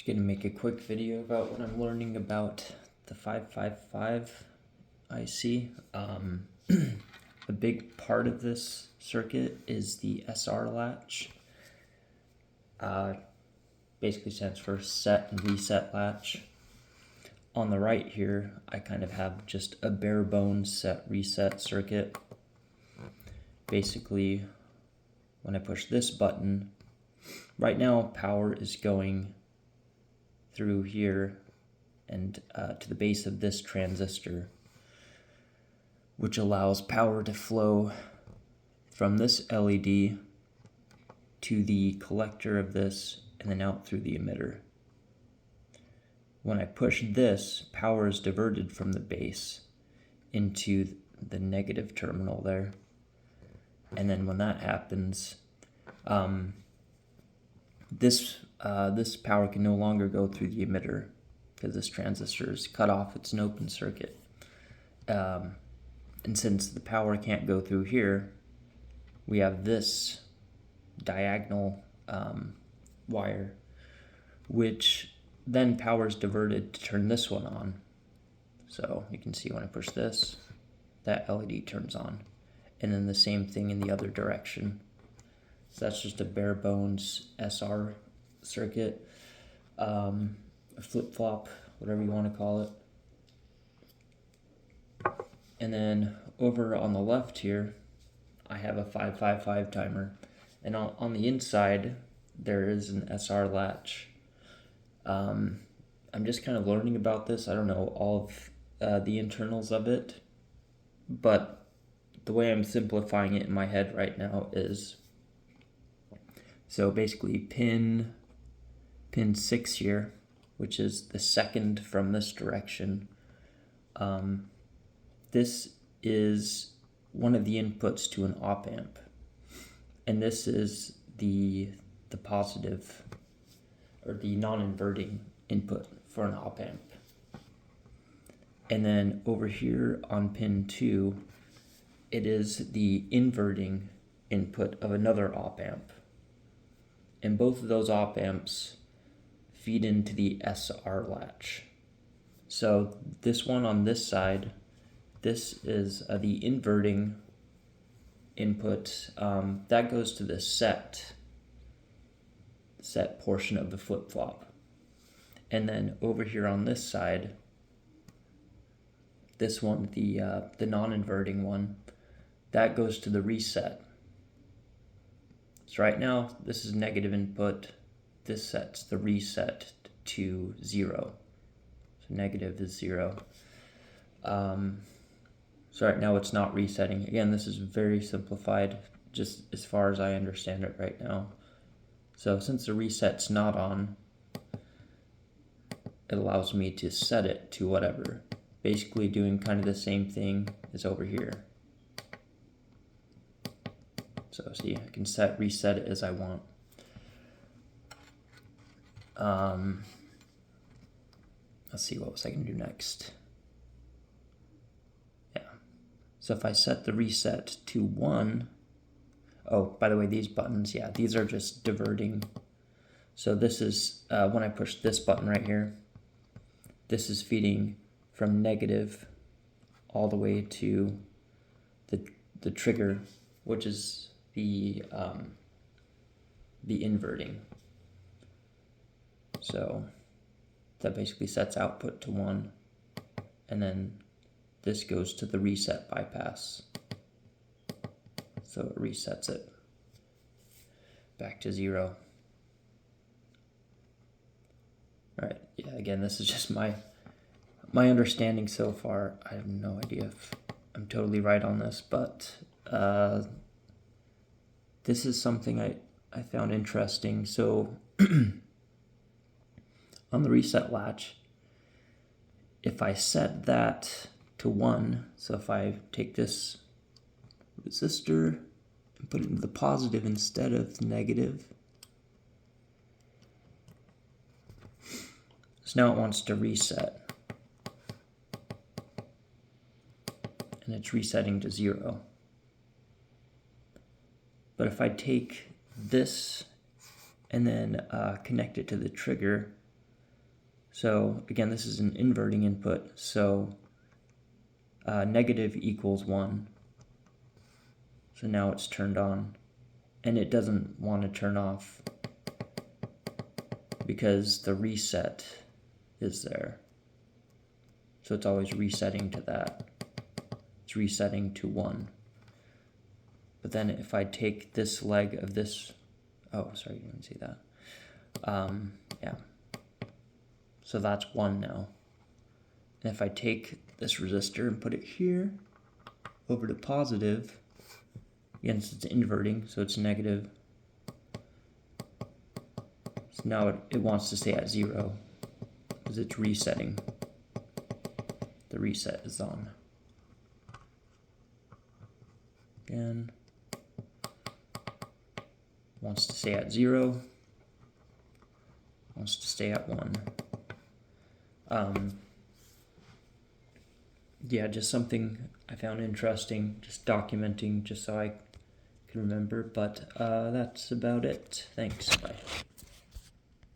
Just gonna make a quick video about what I'm learning about the 555 IC. A big part of this circuit is the SR latch. Basically stands for set and reset latch. On the right here, I kind of have just a bare bones set reset circuit. Basically, when I push this button, right now power is going through here and to the base of this transistor, which allows power to flow from this LED to the collector of this and then out through the emitter. When I push this, power is diverted from the base into the negative terminal there. And then when that happens, this power can no longer go through the emitter because this transistor is cut off. It's an open circuit. And since the power can't go through here, we have this diagonal wire, which then power is diverted to turn this one on. So you can see when I push this, that LED turns on. And then the same thing in the other direction. So that's just a bare bones SR circuit, a flip-flop, whatever you want to call it. And then over on the left here, I have a 555 timer. And on the inside, there is an SR latch. I'm just kind of learning about this. I don't know all of the internals of it, but the way I'm simplifying it in my head right now is, so basically pin 6 here, which is the second from this direction. This is one of the inputs to an opamp, and this is the positive or the non-inverting input for an opamp. And then over here on pin 2, it is the inverting input of another opamp. And both of those op-amps feed into the SR latch. So this one on this side, this is the inverting input. That goes to the set portion of the flip-flop. And then over here on this side, this one, the non-inverting one, that goes to the reset. So right now, this is negative input. This sets the reset to 0. So negative is 0. So right now it's not resetting. Again, this is very simplified, just as far as I understand it right now. So since the reset's not on, it allows me to set it to whatever. Basically doing kind of the same thing as over here. So see, I can reset it as I want. Let's see, what was I going to do next? Yeah. So if I set the reset to 1, oh, by the way, these buttons, yeah, these are just diverting. So this is, when I push this button right here, this is feeding from negative all the way to the trigger, which is the inverting. So that basically sets output to 1, and then this goes to the reset bypass. So it resets it back to 0. All right, yeah, again, this is just my understanding so far. I have no idea if I'm totally right on this, but this is something I found interesting. So on the reset latch, if I set that to 1, so if I take this resistor and put it into the positive instead of the negative, so now it wants to reset. And it's resetting to 0. But if I take this and then connect it to the trigger, So again, this is an inverting input, so negative equals 1. So now it's turned on, and it doesn't want to turn off because the reset is there. So it's always resetting to that. It's resetting to 1. But then if I take this leg of this, oh, sorry, you didn't see that. Yeah. So that's 1 now. And if I take this resistor and put it here, over to positive, again, it's inverting, so it's negative. So now it wants to stay at 0 because it's resetting. The reset is on. Again, wants to stay at 0, wants to stay at 1. Yeah, just something I found interesting, just documenting, just so I can remember, but that's about it. Thanks, bye.